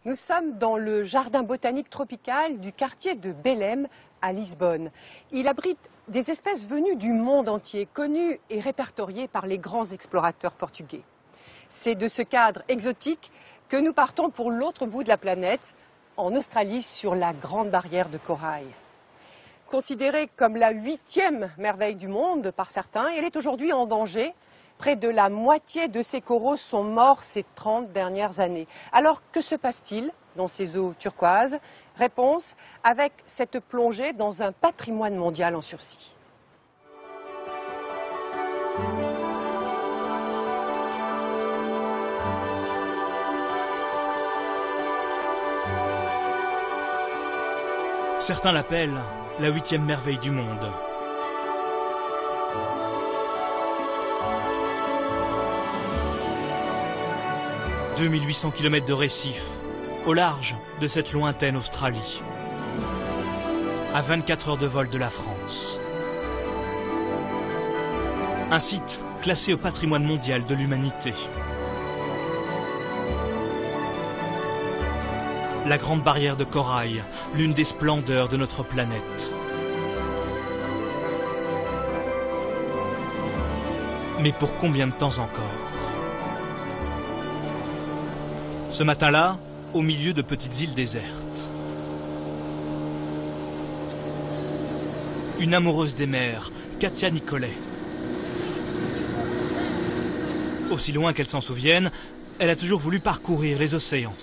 Nous sommes dans le jardin botanique tropical du quartier de Belém à Lisbonne. Il abrite des espèces venues du monde entier, connues et répertoriées par les grands explorateurs portugais. C'est de ce cadre exotique que nous partons pour l'autre bout de la planète, en Australie, sur la Grande Barrière de Corail. Considérée comme la 8e merveille du monde par certains, elle est aujourd'hui en danger. Près de la moitié de ces coraux sont morts ces 30 dernières années. Alors, que se passe-t-il dans ces eaux turquoises? Réponse avec cette plongée dans un patrimoine mondial en sursis. Certains l'appellent la 8e merveille du monde. « 2800 km de récifs au large de cette lointaine Australie, à 24 heures de vol de la France. Un site classé au patrimoine mondial de l'humanité. La Grande Barrière de Corail, l'une des splendeurs de notre planète. Mais pour combien de temps encore? Ce matin-là, au milieu de petites îles désertes. Une amoureuse des mers, Katia Nicolet. Aussi loin qu'elle s'en souvienne, elle a toujours voulu parcourir les océans.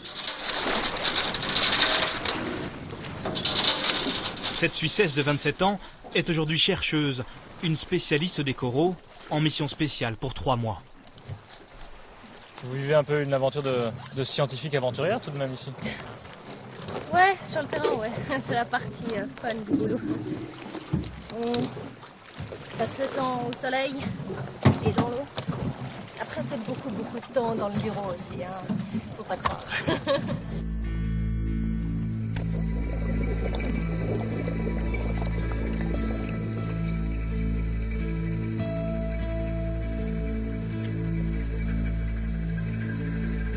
Cette Suissesse de 27 ans est aujourd'hui chercheuse, une spécialiste des coraux, en mission spéciale pour 3 mois. Vous vivez un peu une aventure de scientifique aventurière tout de même ici? Ouais, sur le terrain, ouais. C'est la partie fun du boulot. On passe le temps au soleil et dans l'eau. Après, c'est beaucoup de temps dans le bureau aussi, hein. Faut pas croire.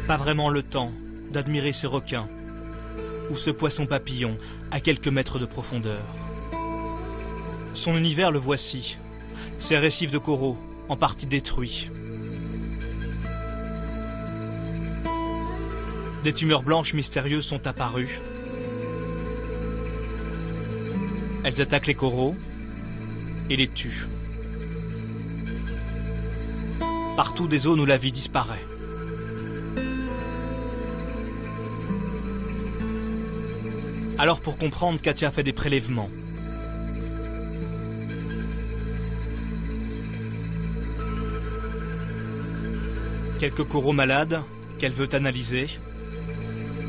Pas vraiment le temps d'admirer ce requin ou ce poisson papillon à quelques mètres de profondeur. Son univers, le voici, ses récifs de coraux en partie détruits. Des tumeurs blanches mystérieuses sont apparues. Elles attaquent les coraux et les tuent. Partout des zones où la vie disparaît. Alors pour comprendre, Katia fait des prélèvements. Quelques coraux malades qu'elle veut analyser.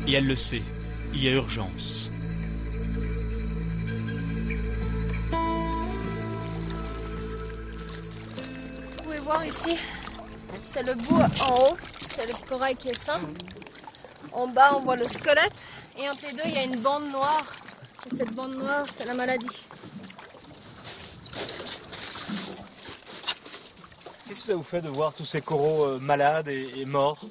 Et elle le sait, il y a urgence. Vous pouvez voir ici, c'est le bout en haut, c'est le corail qui est sain. En bas, on voit le squelette. Et entre les deux, il y a une bande noire. Et cette bande noire, c'est la maladie. Qu'est-ce que ça vous fait de voir tous ces coraux malades et morts?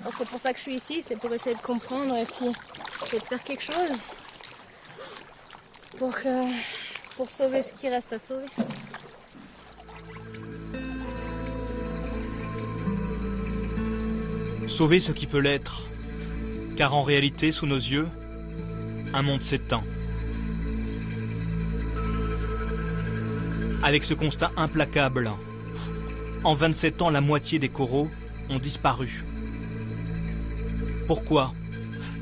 Alors c'est pour ça que je suis ici, c'est pour essayer de comprendre et puis essayer de faire quelque chose pour sauver ce qui reste à sauver. Sauver ce qui peut l'être, car en réalité, sous nos yeux, un monde s'éteint. Avec ce constat implacable, en 27 ans, la moitié des coraux ont disparu. Pourquoi?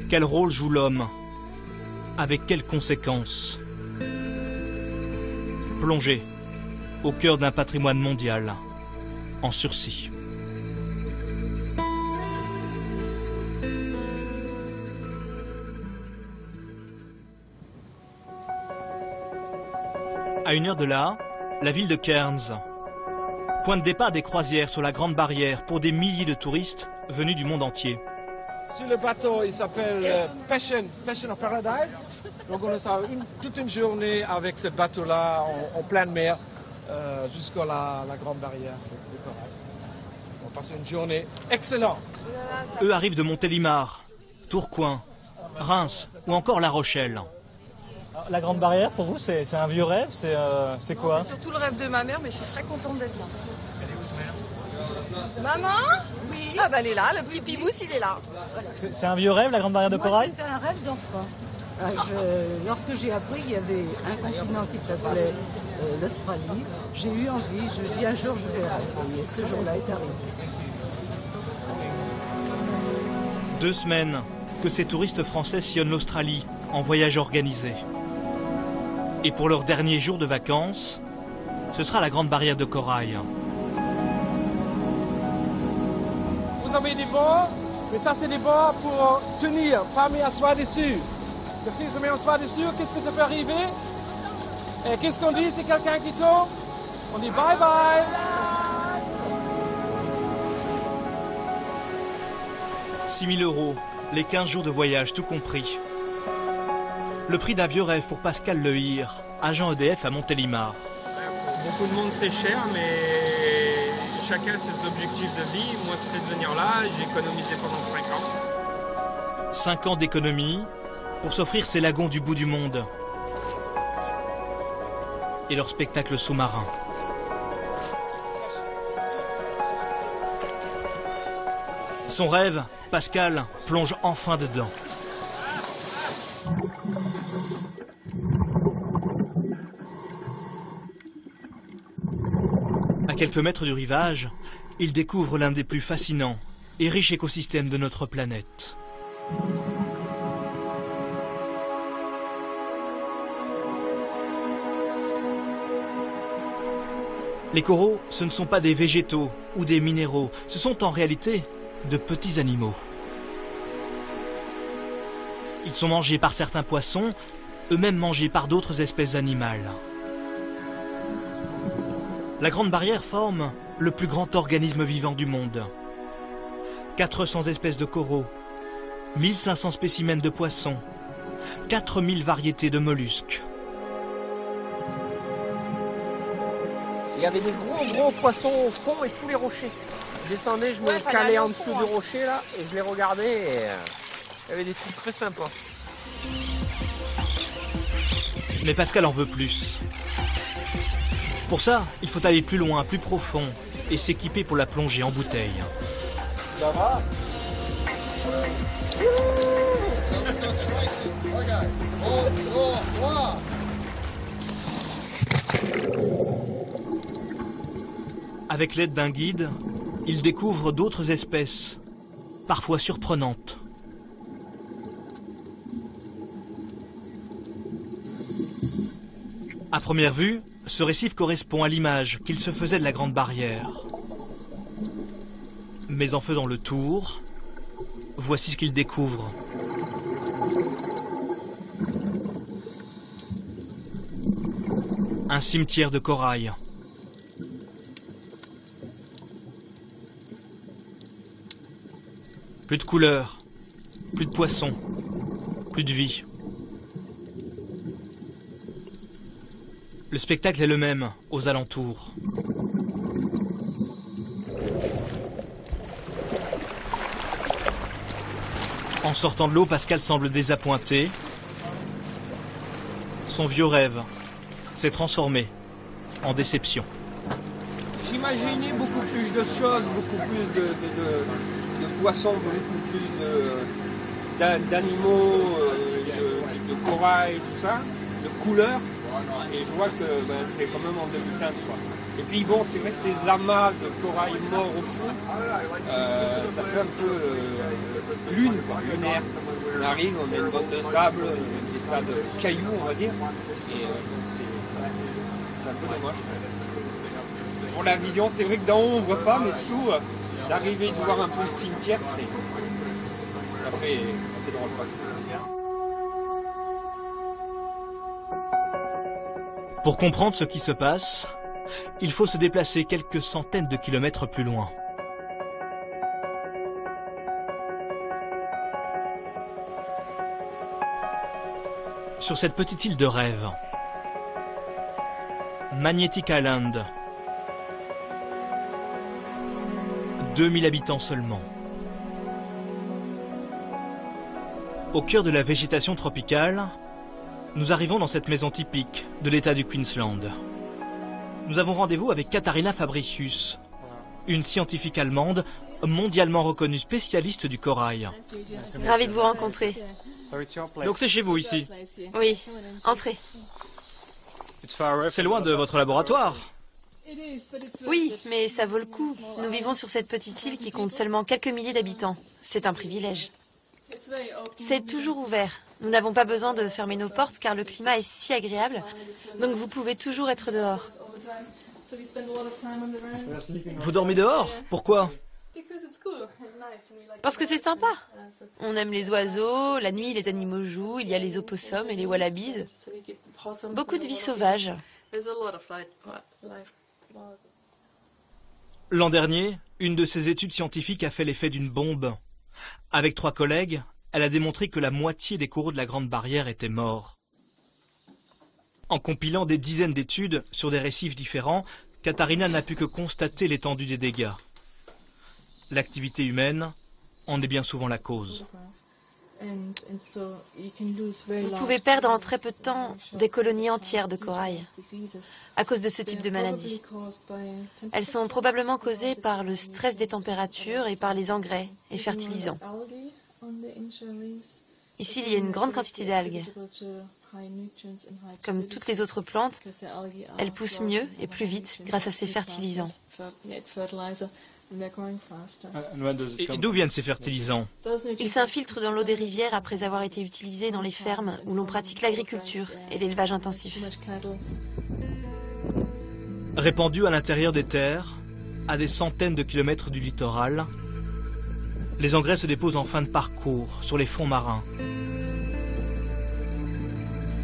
Quel rôle joue l'homme? Avec quelles conséquences? Plongé au cœur d'un patrimoine mondial en sursis. À 1 heure de là, la ville de Cairns. Point de départ des croisières sur la Grande Barrière pour des milliers de touristes venus du monde entier. Sur le bateau, il s'appelle Passion of Paradise. Donc on a toute une journée avec ce bateau-là en pleine mer jusqu'à la Grande Barrière de Corail. On passe une journée excellente. Eux arrivent de Montélimar, Tourcoing, Reims ou encore La Rochelle. La Grande Barrière, pour vous, c'est un vieux rêve, c'est quoi? C'est surtout le rêve de ma mère, mais je suis très contente d'être là. Maman? Oui. Ah bah elle est là, le petit Pibous, il est là. C'est un vieux rêve, la Grande Barrière de Corail? C'était un rêve d'enfant. Lorsque j'ai appris qu'il y avait un continent qui s'appelait l'Australie, j'ai eu envie, je dis un jour je vais rêver. Et ce jour-là est arrivé. 2 semaines que ces touristes français sillonnent l'Australie en voyage organisé. Et pour leur dernier jour de vacances, ce sera la Grande Barrière de Corail. Vous avez des bords, mais ça c'est des bords pour tenir, pas mis à soi dessus. Que si je mets à soi dessus, qu'est-ce que ça peut arriver? Et qu'est-ce qu'on dit si quelqu'un qui tombe? On dit bye bye. 6 000 €, les 15 jours de voyage, tout compris. Le prix d'un vieux rêve pour Pascal Lehir, agent EDF à Montélimar. Beaucoup de monde c'est cher, mais chacun a ses objectifs de vie. Moi c'était de venir là, j'ai économisé pendant 5 ans. 5 ans d'économie pour s'offrir ces lagons du bout du monde et leur spectacle sous-marin. Son rêve, Pascal plonge enfin dedans. À quelques mètres du rivage, il découvre l'un des plus fascinants et riches écosystèmes de notre planète. Les coraux, ce ne sont pas des végétaux ou des minéraux, ce sont en réalité de petits animaux. Ils sont mangés par certains poissons, eux-mêmes mangés par d'autres espèces animales. La Grande Barrière forme le plus grand organisme vivant du monde. 400 espèces de coraux, 1500 spécimens de poissons, 4000 variétés de mollusques. Il y avait des gros poissons au fond et sous les rochers. Je descendais, je me calais en dessous du rocher là et je les regardais et il y avait des trucs très sympas. Mais Pascal en veut plus. Pour ça, il faut aller plus loin, plus profond et s'équiper pour la plongée en bouteille. Ça va? Avec l'aide d'un guide, il découvre d'autres espèces, parfois surprenantes. À première vue, ce récif correspond à l'image qu'il se faisait de la Grande Barrière. Mais en faisant le tour, voici ce qu'il découvre. Un cimetière de corail. Plus de couleurs, plus de poissons, plus de vie. Le spectacle est le même aux alentours. En sortant de l'eau, Pascal semble désappointé. Son vieux rêve s'est transformé en déception. J'imaginais beaucoup plus de choses, beaucoup plus de poissons, beaucoup plus d'animaux, de corail, tout ça, de couleurs. Et je vois que c'est quand même en demi-teinte, quoi. Et puis bon, c'est vrai que ces amas de corail morts au fond, ça fait un peu lune, quoi, lunaire. On arrive, on a une bande de sable, des tas de cailloux, on va dire. Et c'est un peu dommage. Pour la vision, c'est vrai que d'en haut on ne voit pas, mais dessous, d'arriver de voir un peu le cimetière, ça fait drôle, quoi. Pour comprendre ce qui se passe, il faut se déplacer quelques centaines de kilomètres plus loin. Sur cette petite île de rêve, Magnetic Island, 2000 habitants seulement. Au cœur de la végétation tropicale, nous arrivons dans cette maison typique de l'État du Queensland. Nous avons rendez-vous avec Katharina Fabricius, une scientifique allemande mondialement reconnue spécialiste du corail. Ravie de vous rencontrer. Donc c'est chez vous ici? Oui, entrez. C'est loin de votre laboratoire? Oui, mais ça vaut le coup. Nous vivons sur cette petite île qui compte seulement quelques milliers d'habitants. C'est un privilège. C'est toujours ouvert. Nous n'avons pas besoin de fermer nos portes car le climat est si agréable. Donc vous pouvez toujours être dehors. Vous dormez dehors? Pourquoi? Parce que c'est sympa. On aime les oiseaux, la nuit les animaux jouent, il y a les opossums et les wallabies. Beaucoup de vie sauvage. L'an dernier, une de ses études scientifiques a fait l'effet d'une bombe. Avec 3 collègues, elle a démontré que la moitié des coraux de la Grande Barrière étaient morts. En compilant des dizaines d'études sur des récifs différents, Katharina n'a pu que constater l'étendue des dégâts. L'activité humaine en est bien souvent la cause. Vous pouvez perdre en très peu de temps des colonies entières de corail à cause de ce type de maladie. Elles sont probablement causées par le stress des températures et par les engrais et fertilisants. Ici, il y a une grande quantité d'algues. Comme toutes les autres plantes, elles poussent mieux et plus vite grâce à ces fertilisants. Et d'où viennent ces fertilisants? Ils s'infiltrent dans l'eau des rivières après avoir été utilisés dans les fermes où l'on pratique l'agriculture et l'élevage intensif. Répandus à l'intérieur des terres, à des centaines de kilomètres du littoral, les engrais se déposent en fin de parcours sur les fonds marins,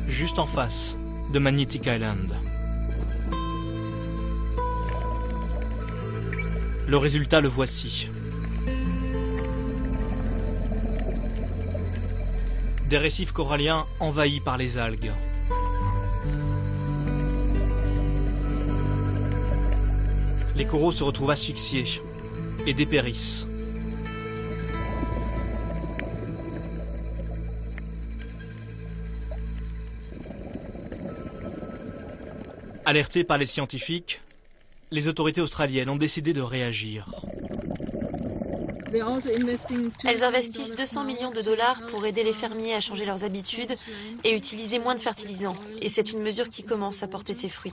juste en face de Magnetic Island. Le résultat, le voici. Des récifs coralliens envahis par les algues. Les coraux se retrouvent asphyxiés et dépérissent. Alertés par les scientifiques, les autorités australiennes ont décidé de réagir. Elles investissent 200 millions de dollars pour aider les fermiers à changer leurs habitudes et utiliser moins de fertilisants. Et c'est une mesure qui commence à porter ses fruits.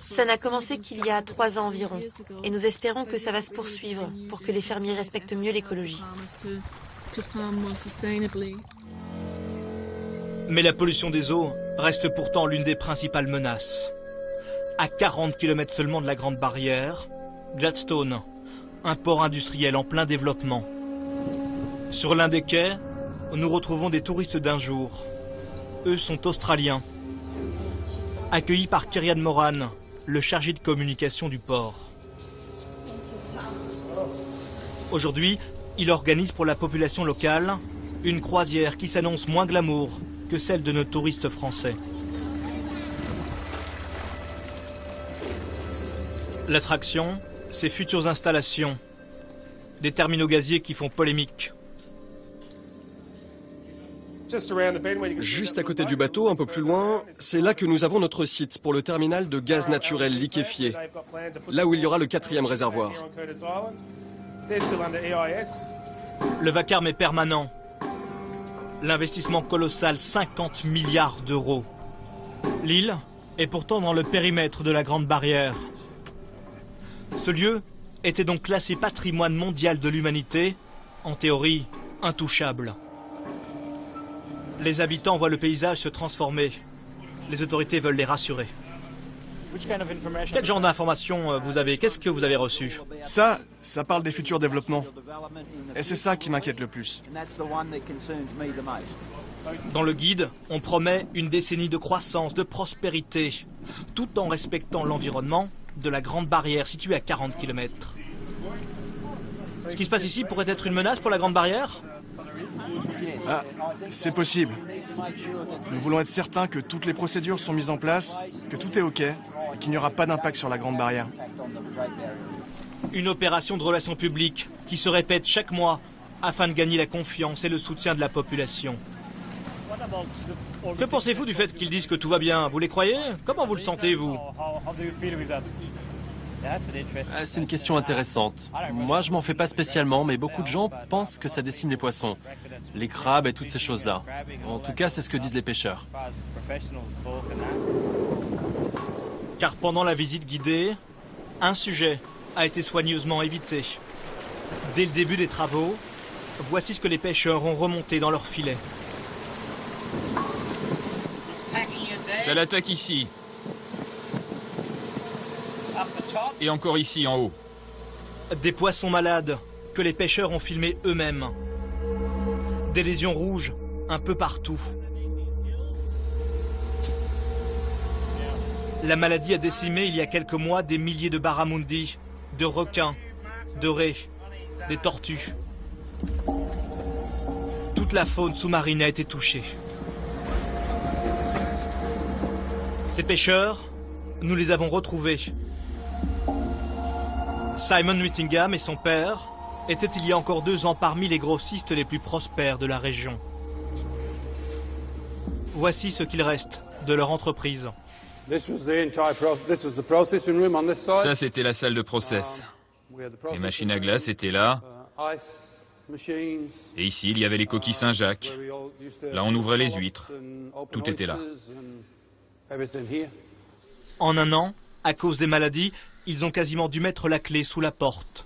Ça n'a commencé qu'il y a 3 ans environ. Et nous espérons que ça va se poursuivre pour que les fermiers respectent mieux l'écologie. Mais la pollution des eaux reste pourtant l'une des principales menaces. À 40 km seulement de la Grande Barrière, Gladstone, un port industriel en plein développement. Sur l'un des quais, nous retrouvons des touristes d'un jour. Eux sont australiens. Accueillis par Kieran Moran, le chargé de communication du port. Aujourd'hui, il organise pour la population locale une croisière qui s'annonce moins glamour que celle de nos touristes français. L'attraction, ces futures installations, des terminaux gaziers qui font polémique. Juste à côté du bateau, un peu plus loin, c'est là que nous avons notre site pour le terminal de gaz naturel liquéfié, là où il y aura le 4e réservoir. Le vacarme est permanent. L'investissement colossal, 50 milliards d'euros. L'île est pourtant dans le périmètre de la Grande Barrière. Ce lieu était donc classé patrimoine mondial de l'humanité, en théorie intouchable. Les habitants voient le paysage se transformer. Les autorités veulent les rassurer. Quel genre d'informations vous avez? Qu'est-ce que vous avez reçu? Ça parle des futurs développements. Et c'est ça qui m'inquiète le plus. Dans le guide, on promet une décennie de croissance, de prospérité, tout en respectant l'environnement de la Grande Barrière située à 40 km. Ce qui se passe ici pourrait être une menace pour la Grande Barrière? Ah, c'est possible. Nous voulons être certains que toutes les procédures sont mises en place, que tout est OK et qu'il n'y aura pas d'impact sur la Grande Barrière. Une opération de relations publiques qui se répète chaque mois afin de gagner la confiance et le soutien de la population. Que pensez-vous du fait qu'ils disent que tout va bien? Vous les croyez? Comment vous le sentez, vous? C'est une question intéressante. Moi, je m'en fais pas spécialement, mais beaucoup de gens pensent que ça décime les poissons, les crabes et toutes ces choses-là. En tout cas, c'est ce que disent les pêcheurs. Car pendant la visite guidée, un sujet a été soigneusement évité. Dès le début des travaux, voici ce que les pêcheurs ont remonté dans leurs filets. Ça l'attaque ici. Et encore ici, en haut. Des poissons malades que les pêcheurs ont filmés eux-mêmes. Des lésions rouges un peu partout. La maladie a décimé il y a quelques mois des milliers de barramundi, de requins, de raies, des tortues. Toute la faune sous-marine a été touchée. Ces pêcheurs, nous les avons retrouvés. Simon Whittingham et son père étaient il y a encore 2 ans parmi les grossistes les plus prospères de la région. Voici ce qu'il reste de leur entreprise. Ça, c'était la salle de process. Les machines à glace étaient là. Et ici, il y avait les coquilles Saint-Jacques. Là, on ouvrait les huîtres. Tout était là. En un an, à cause des maladies, ils ont quasiment dû mettre la clé sous la porte.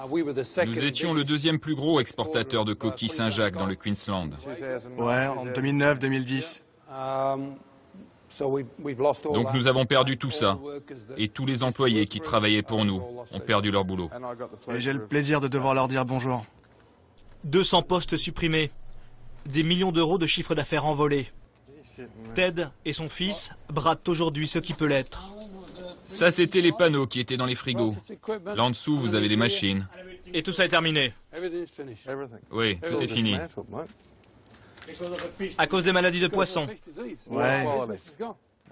Nous étions le 2e plus gros exportateur de coquilles Saint-Jacques dans le Queensland. Ouais, en 2009-2010. Donc nous avons perdu tout ça. Et tous les employés qui travaillaient pour nous ont perdu leur boulot. Et j'ai le plaisir de devoir leur dire bonjour. 200 postes supprimés. Des millions d'euros de chiffre d'affaires envolés. Ted et son fils bradent aujourd'hui ce qui peut l'être. Ça, c'était les panneaux qui étaient dans les frigos. Là en dessous, vous avez les machines. Et tout ça est terminé. Oui, tout est fini. À cause des maladies de poissons. Ouais.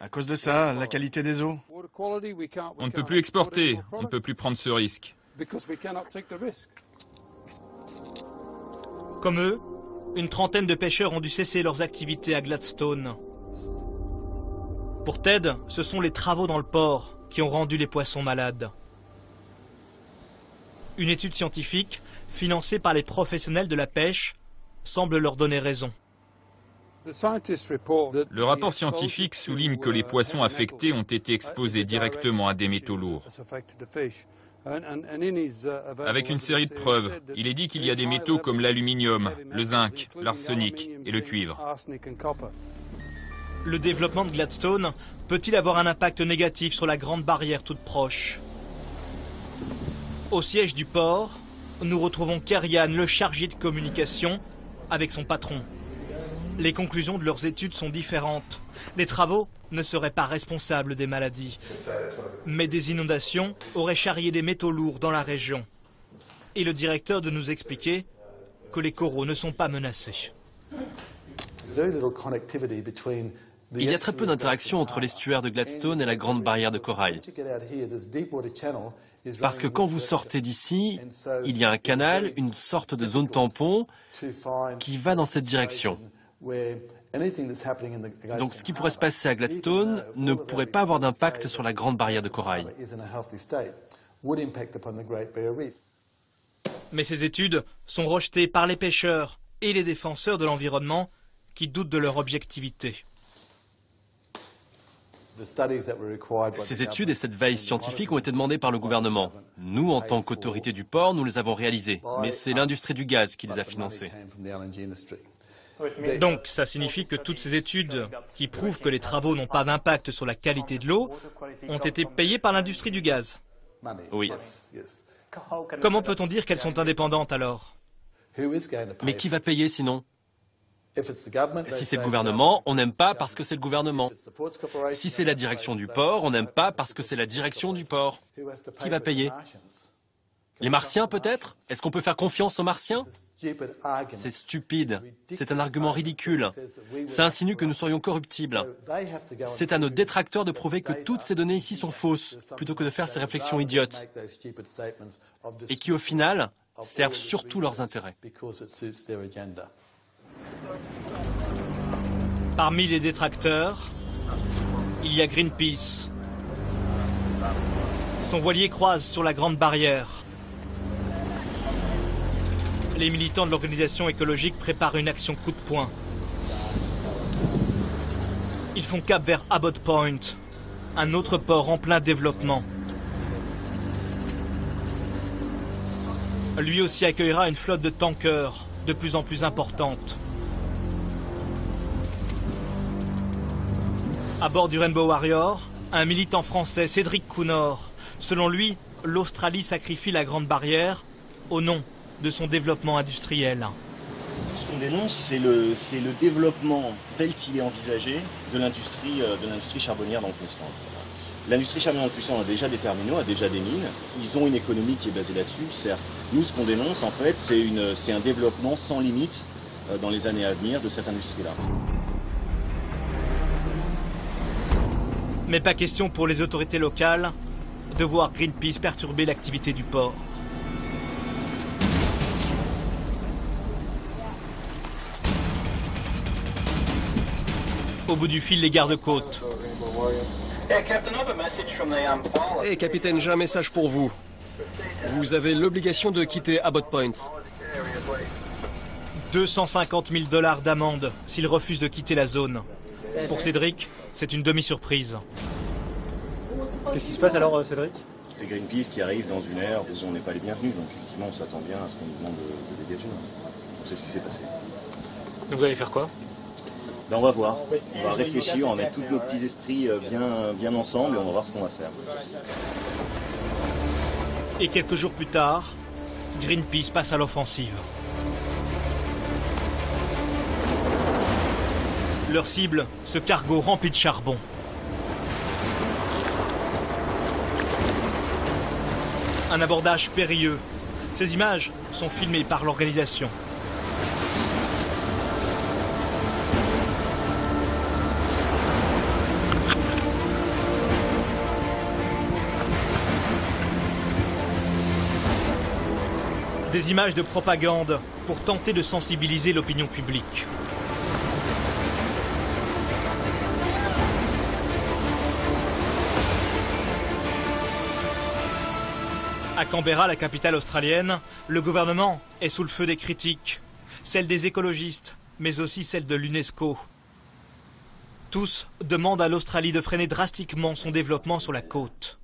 À cause de ça, la qualité des eaux. On ne peut plus exporter, on ne peut plus prendre ce risque. Comme eux, une trentaine de pêcheurs ont dû cesser leurs activités à Gladstone. Pour Ted, ce sont les travaux dans le port qui ont rendu les poissons malades. Une étude scientifique, financée par les professionnels de la pêche, semble leur donner raison. Le rapport scientifique souligne que les poissons affectés ont été exposés directement à des métaux lourds. Avec une série de preuves, il est dit qu'il y a des métaux comme l'aluminium, le zinc, l'arsenic et le cuivre. Le développement de Gladstone peut-il avoir un impact négatif sur la grande barrière toute proche? Au siège du port, nous retrouvons Kerian, le chargé de communication, avec son patron. Les conclusions de leurs études sont différentes. Les travaux ne seraient pas responsables des maladies, mais des inondations auraient charrié des métaux lourds dans la région. Et le directeur de nous expliquer que les coraux ne sont pas menacés. Il y a très peu d'interaction entre l'estuaire de Gladstone et la grande barrière de corail. Parce que quand vous sortez d'ici, il y a un canal, une sorte de zone tampon qui va dans cette direction. Donc ce qui pourrait se passer à Gladstone ne pourrait pas avoir d'impact sur la grande barrière de corail. Mais ces études sont rejetées par les pêcheurs et les défenseurs de l'environnement qui doutent de leur objectivité. Ces études et cette veille scientifique ont été demandées par le gouvernement. Nous, en tant qu'autorité du port, nous les avons réalisées. Mais c'est l'industrie du gaz qui les a financées. Donc, ça signifie que toutes ces études qui prouvent que les travaux n'ont pas d'impact sur la qualité de l'eau ont été payées par l'industrie du gaz. Oui. Comment peut-on dire qu'elles sont indépendantes alors? Mais qui va payer sinon? Si c'est le gouvernement, on n'aime pas parce que c'est le gouvernement. Si c'est la direction du port, on n'aime pas parce que c'est la direction du port. Qui va payer? Les Martiens, peut-être? Est-ce qu'on peut faire confiance aux Martiens? C'est stupide. C'est un argument ridicule. Ça insinue que nous serions corruptibles. C'est à nos détracteurs de prouver que toutes ces données ici sont fausses, plutôt que de faire ces réflexions idiotes. Et qui, au final, servent surtout leurs intérêts. Parmi les détracteurs, il y a Greenpeace. Son voilier croise sur la Grande Barrière. Les militants de l'organisation écologique préparent une action coup de poing. Ils font cap vers Abbott Point, un autre port en plein développement. Lui aussi accueillera une flotte de tankers de plus en plus importante. À bord du Rainbow Warrior, un militant français, Cédric Counor. Selon lui, l'Australie sacrifie la Grande Barrière au nom de son développement industriel. Ce qu'on dénonce, c'est le développement tel qu'il est envisagé de l'industrie charbonnière dans le Queensland. L'industrie charbonnière dans le Queensland a déjà des terminaux, a déjà des mines. Ils ont une économie qui est basée là-dessus, certes. Nous, ce qu'on dénonce, en fait, c'est un développement sans limite dans les années à venir de cette industrie-là. Mais pas question pour les autorités locales de voir Greenpeace perturber l'activité du port. Au bout du fil, les gardes-côtes. Hey, capitaine, j'ai un message pour vous. Vous avez l'obligation de quitter Abbott Point. 250 000 $ d'amende s'il refuse de quitter la zone. Pour Cédric, c'est une demi-surprise. Qu'est-ce qui se passe alors, Cédric? C'est Greenpeace qui arrive dans une ère où on n'est pas les bienvenus, donc effectivement on s'attend bien à ce qu'on nous demande de dégager. Donc c'est ce qui s'est passé. Donc vous allez faire quoi? Ben on va voir, on va réfléchir, on va mettre tous nos petits esprits bien ensemble et on va voir ce qu'on va faire. Et quelques jours plus tard, Greenpeace passe à l'offensive. Leur cible, ce cargo rempli de charbon. Un abordage périlleux. Ces images sont filmées par l'organisation. Des images de propagande pour tenter de sensibiliser l'opinion publique. À Canberra, la capitale australienne, le gouvernement est sous le feu des critiques. Celles des écologistes, mais aussi celles de l'UNESCO. Tous demandent à l'Australie de freiner drastiquement son développement sur la côte.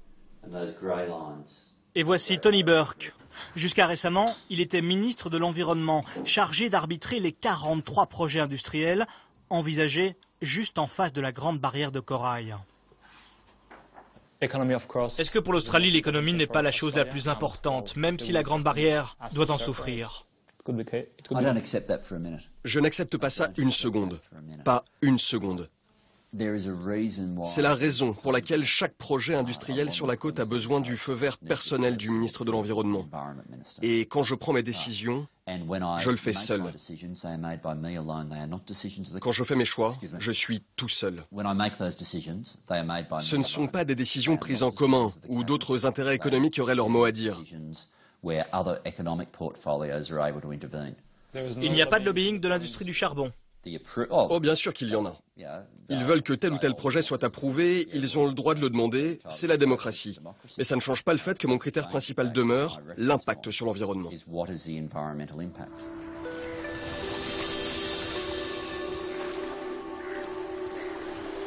Et voici Tony Burke. Jusqu'à récemment, il était ministre de l'Environnement, chargé d'arbitrer les 43 projets industriels envisagés juste en face de la Grande Barrière de Corail. Est-ce que pour l'Australie, l'économie n'est pas la chose la plus importante, même si la Grande Barrière doit en souffrir? Je n'accepte pas ça une seconde. Pas une seconde. C'est la raison pour laquelle chaque projet industriel sur la côte a besoin du feu vert personnel du ministre de l'Environnement. Et quand je prends mes décisions, je le fais seul. Quand je fais mes choix, je suis tout seul. Ce ne sont pas des décisions prises en commun où d'autres intérêts économiques auraient leur mot à dire. Il n'y a pas de lobbying de l'industrie du charbon. Oh, bien sûr qu'il y en a. Ils veulent que tel ou tel projet soit approuvé, ils ont le droit de le demander, c'est la démocratie. Mais ça ne change pas le fait que mon critère principal demeure l'impact sur l'environnement.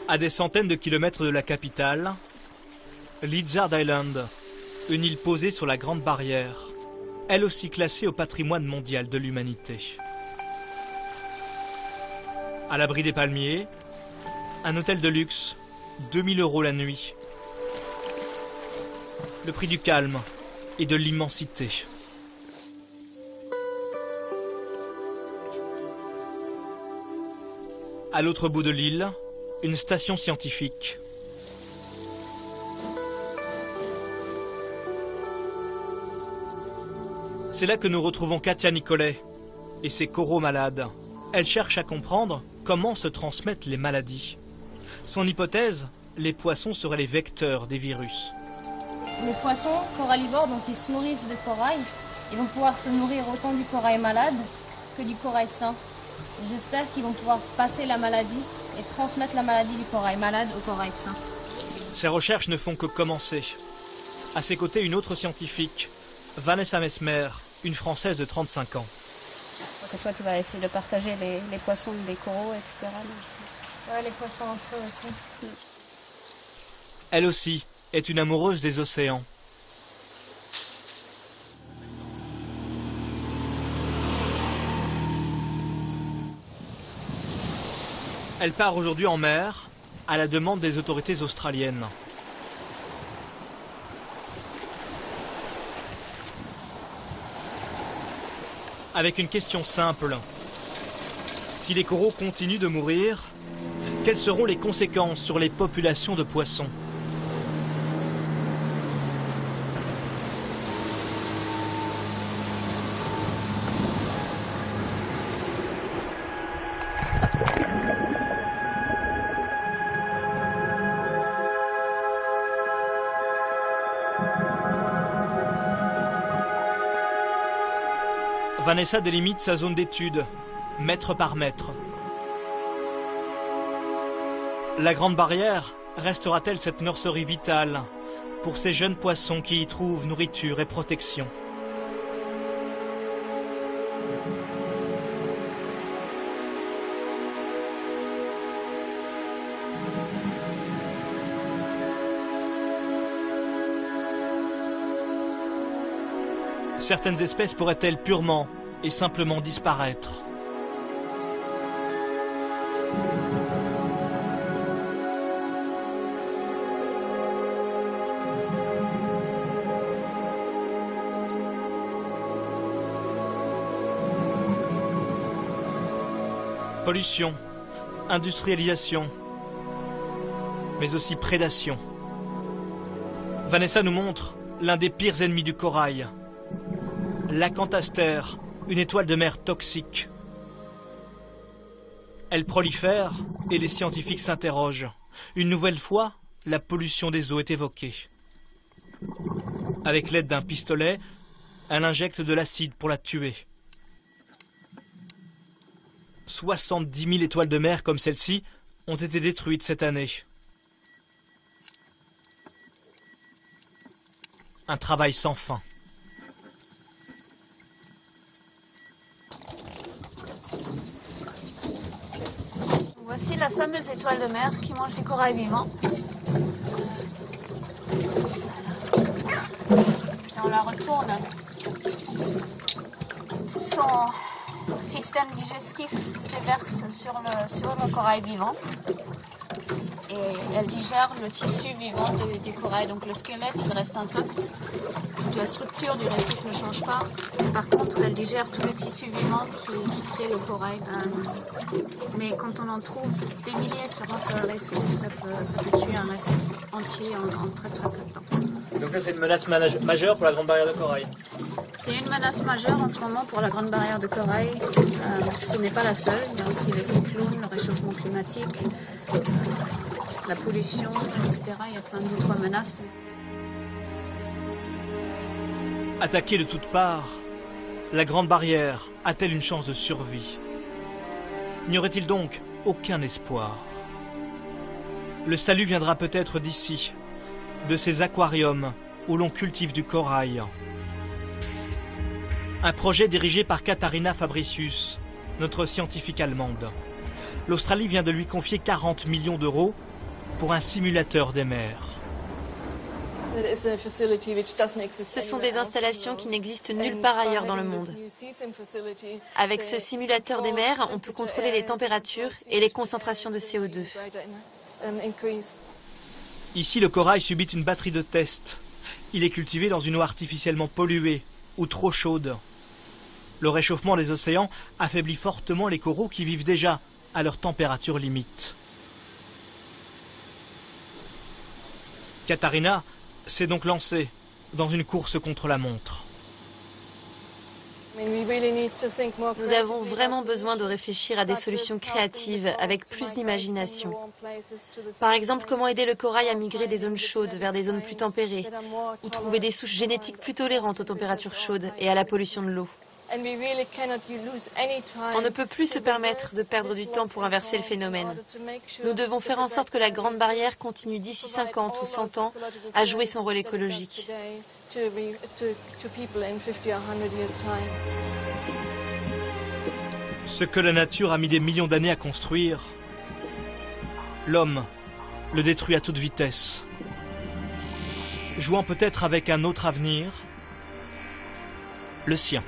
À des centaines de kilomètres de la capitale, Lizard Island, une île posée sur la Grande Barrière, elle aussi classée au patrimoine mondial de l'humanité. À l'abri des palmiers, un hôtel de luxe, 2000 € la nuit. Le prix du calme et de l'immensité. À l'autre bout de l'île, une station scientifique. C'est là que nous retrouvons Katia Nicolet et ses coraux malades. Elle cherche à comprendre comment se transmettent les maladies. Son hypothèse, les poissons seraient les vecteurs des virus. Les poissons corallivores, donc ils se nourrissent de corail, ils vont pouvoir se nourrir autant du corail malade que du corail sain. J'espère qu'ils vont pouvoir passer la maladie et transmettre la maladie du corail malade au corail sain. Ces recherches ne font que commencer. À ses côtés, une autre scientifique, Vanessa Mesmer, une Française de 35 ans. Donc toi, tu vas essayer de partager les poissons des coraux, etc. Ouais, les poissons entre eux aussi. Elle aussi est une amoureuse des océans. Elle part aujourd'hui en mer à la demande des autorités australiennes. Avec une question simple. Si les coraux continuent de mourir, quelles seront les conséquences sur les populations de poissons ? Vanessa délimite sa zone d'étude, mètre par mètre. La Grande Barrière restera-t-elle cette nurserie vitale pour ces jeunes poissons qui y trouvent nourriture et protection ? Certaines espèces pourraient-elles purement et simplement disparaître ? Pollution, industrialisation, mais aussi prédation. Vanessa nous montre l'un des pires ennemis du corail. L'acanthaster, une étoile de mer toxique. Elle prolifère et les scientifiques s'interrogent. Une nouvelle fois, la pollution des eaux est évoquée. Avec l'aide d'un pistolet, elle injecte de l'acide pour la tuer. 70 000 étoiles de mer comme celle-ci ont été détruites cette année. Un travail sans fin. Voici la fameuse étoile de mer qui mange des corails vivants. Si on la retourne, tout son système digestif s'éverse sur le corail vivant. Et elle digère le tissu vivant du corail. Donc le squelette, il reste intact. La structure du récif ne change pas. Par contre, elle digère tout le tissu vivant qui fait le corail. Mais quand on en trouve des milliers sur un seul récif, ça peut tuer un récif entier en très très peu de temps. Donc ça, c'est une menace majeure pour la Grande Barrière de Corail. C'est une menace majeure en ce moment pour la Grande Barrière de Corail. Ce n'est pas la seule. Il y a aussi les cyclones, le réchauffement climatique, la pollution, etc. Il y a plein d'autres menaces. Attaquée de toutes parts, la Grande Barrière a-t-elle une chance de survie? N'y aurait-il donc aucun espoir? Le salut viendra peut-être d'ici, de ces aquariums où l'on cultive du corail. Un projet dirigé par Katharina Fabricius, notre scientifique allemande. L'Australie vient de lui confier 40 millions d'euros pour un simulateur des mers. Ce sont des installations qui n'existent nulle part ailleurs dans le monde. Avec ce simulateur des mers, on peut contrôler les températures et les concentrations de CO2. Ici, le corail subit une batterie de tests. Il est cultivé dans une eau artificiellement polluée ou trop chaude. Le réchauffement des océans affaiblit fortement les coraux qui vivent déjà à leur température limite. Katharina s'est donc lancée dans une course contre la montre. Nous avons vraiment besoin de réfléchir à des solutions créatives avec plus d'imagination. Par exemple, comment aider le corail à migrer des zones chaudes vers des zones plus tempérées, ou trouver des souches génétiques plus tolérantes aux températures chaudes et à la pollution de l'eau. On ne peut plus se permettre de perdre du temps pour inverser le phénomène. Nous devons faire en sorte que la Grande Barrière continue d'ici 50 ou 100 ans à jouer son rôle écologique. Ce que la nature a mis des millions d'années à construire, l'homme le détruit à toute vitesse, jouant peut-être avec un autre avenir, le sien.